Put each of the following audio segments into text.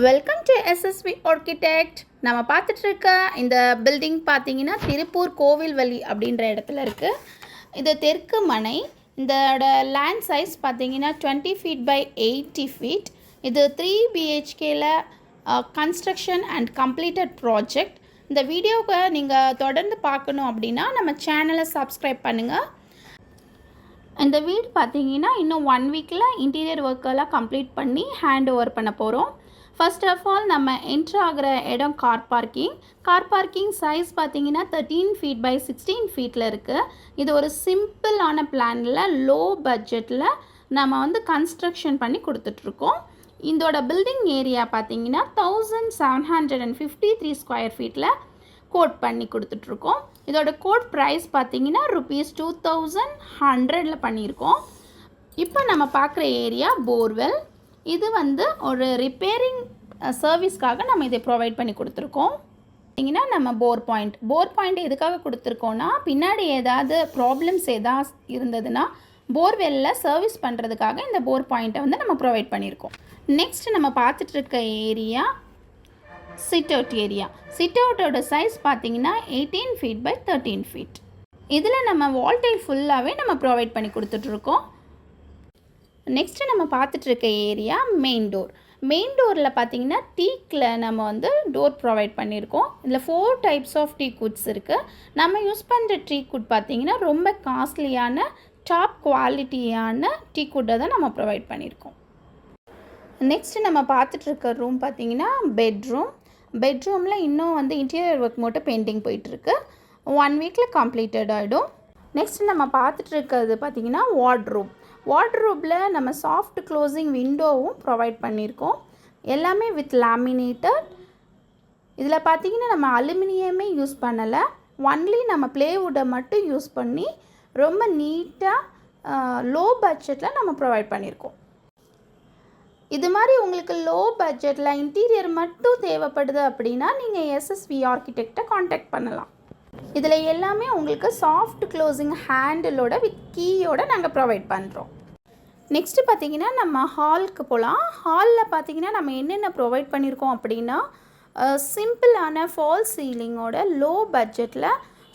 Welcome to எஸ்எஸ்வி architect. நம்ம பார்த்துட்டு இருக்க இந்த பில்டிங் பார்த்தீங்கன்னா திருப்பூர் கோவில்வழி அப்படின்ற இடத்துல இருக்குது. இது தெற்கு மனை. இதோட லேண்ட் சைஸ் பார்த்தீங்கன்னா 20 ஃபீட் பை 80 ஃபீட். இது 3 பிஹெச்கேல கன்ஸ்ட்ரக்ஷன் அண்ட் கம்ப்ளீட்டட் ப்ராஜெக்ட். இந்த வீடியோவை நீங்கள் தொடர்ந்து பார்க்கணும் அப்படின்னா நம்ம சேனலை சப்ஸ்கிரைப் பண்ணுங்கள். இந்த வீடு பார்த்தீங்கன்னா இன்னும் 1 வீக்கில் இன்டீரியர் ஒர்க்கெல்லாம் கம்ப்ளீட் பண்ணி ஹேண்ட் ஓவர் பண்ண போகிறோம். ஃபர்ஸ்ட் ஆஃப் ஆல் நம்ம என்ட்ரு ஆகிற இடம் கார் பார்க்கிங் சைஸ் பார்த்தீங்கன்னா 13 ஃபீட் பை 16 ஃபீட்டில் இருக்குது. இது ஒரு சிம்பிளான பிளானில் லோ பட்ஜெட்டில் நம்ம கன்ஸ்ட்ரக்ஷன் பண்ணி கொடுத்துட்ருக்கோம். இதோட பில்டிங் ஏரியா பார்த்தீங்கன்னா 1753 ஸ்கொயர் ஃபீட்டில் கோட் பண்ணி கொடுத்துட்ருக்கோம். இதோட கோட் ப்ரைஸ் பார்த்தீங்கன்னா ₹2100 பண்ணியிருக்கோம். இப்போ நம்ம பார்க்குற ஏரியா போர்வெல். இது ஒரு ரிப்பேரிங் சர்வீஸ்க்காக நம்ம இதை ப்ரொவைட் பண்ணி கொடுத்துருக்கோம். பார்த்தீங்கன்னா நம்ம போர் பாயிண்ட் எதுக்காக கொடுத்துருக்கோன்னா, பின்னாடி ஏதாவது ப்ராப்ளம்ஸ் இருந்ததுன்னா போர்வெல்லில் சர்வீஸ் பண்ணுறதுக்காக இந்த போர் பாயிண்ட்டை நம்ம ப்ரொவைட் பண்ணியிருக்கோம். நெக்ஸ்ட் நம்ம பார்த்துட்டு இருக்க ஏரியா சிட் அவுட்டோட சைஸ் பார்த்தீங்கன்னா 18 ஃபீட் பை 13 ஃபீட். இதில் நம்ம வால்டைல் ஃபுல்லாகவே நம்ம ப்ரொவைட் பண்ணி கொடுத்துட்ருக்கோம். நெக்ஸ்ட்டு நம்ம பார்த்துட்ருக்க ஏரியா மெயின் டோரில் பார்த்தீங்கன்னா டீக்கில் நம்ம டோர் ப்ரொவைட் பண்ணியிருக்கோம். இதில் 4 டைப்ஸ் ஆஃப் டீ குட்ஸ் இருக்குது. நம்ம யூஸ் பண்ணுற டீ குட் பார்த்தீங்கன்னா ரொம்ப காஸ்ட்லியான டாப் குவாலிட்டியான டீ குட்டை தான் நம்ம ப்ரொவைட் பண்ணியிருக்கோம். நெக்ஸ்ட்டு நம்ம பார்த்துட்ருக்க ரூம் பார்த்தீங்கன்னா பெட்ரூமில் இன்னும் இன்டீரியர் ஒர்க் மட்டும் பெயிண்டிங் போயிட்டுருக்கு. 1 வீக்கில் கம்ப்ளீட்டட் ஆகிடும். நெக்ஸ்ட் நம்ம பார்த்துட்ருக்கிறது பார்த்தீங்கன்னா வார்ட்ரோப்பில் நம்ம சாஃப்ட் க்ளோசிங் விண்டோவும் ப்ரொவைட் பண்ணியிருக்கோம். எல்லாமே வித் லேமினேட்டட். இதில் பார்த்தீங்கன்னா நம்ம அலுமினியமே யூஸ் பண்ணலை. ஒன்லி நம்ம ப்ளேவுட்டை மட்டும் யூஸ் பண்ணி ரொம்ப நீட்டாக லோ பட்ஜெட்டில் நம்ம ப்ரொவைட் பண்ணியிருக்கோம். இது மாதிரி உங்களுக்கு லோ பட்ஜெட்டில் இன்டீரியர் மட்டும் தேவைப்படுது அப்படின்னா நீங்கள் எஸ்எஸ்வி ஆர்கிடெக்டை காண்டாக்ட் பண்ணலாம். இதில் எல்லாமே உங்களுக்கு சாஃப்ட் க்ளோசிங் ஹேண்டிலோட வித் கீயோட நாங்கள் ப்ரொவைட் பண்ணுறோம். நெக்ஸ்ட்டு பார்த்தீங்கன்னா நம்ம ஹாலுக்கு போகலாம். ஹாலில் பார்த்தீங்கன்னா நம்ம என்னென்ன ப்ரொவைட் பண்ணியிருக்கோம் அப்படின்னா, சிம்பிளான ஃபால் சீலிங்கோட லோ பட்ஜெட்டில்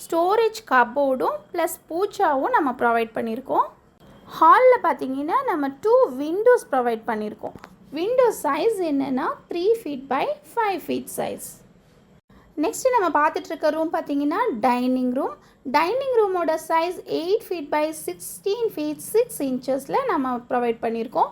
ஸ்டோரேஜ் கப்போர்டும் ப்ளஸ் பூச்சாவும் நம்ம ப்ரொவைட் பண்ணியிருக்கோம். ஹாலில் பார்த்தீங்கன்னா நம்ம 2 விண்டோஸ் ப்ரொவைட் பண்ணியிருக்கோம். விண்டோ சைஸ் என்னென்னா 3 feet by 5 feet size. Next நம்ம பார்த்துட்ருக்க ரூம் பார்த்தீங்கன்னா டைனிங் ரூமோட சைஸ் 8 ஃபீட் பை 16 ஃபீட் 6 இன்ச்சஸில் நம்ம ப்ரொவைட் பண்ணியிருக்கோம்.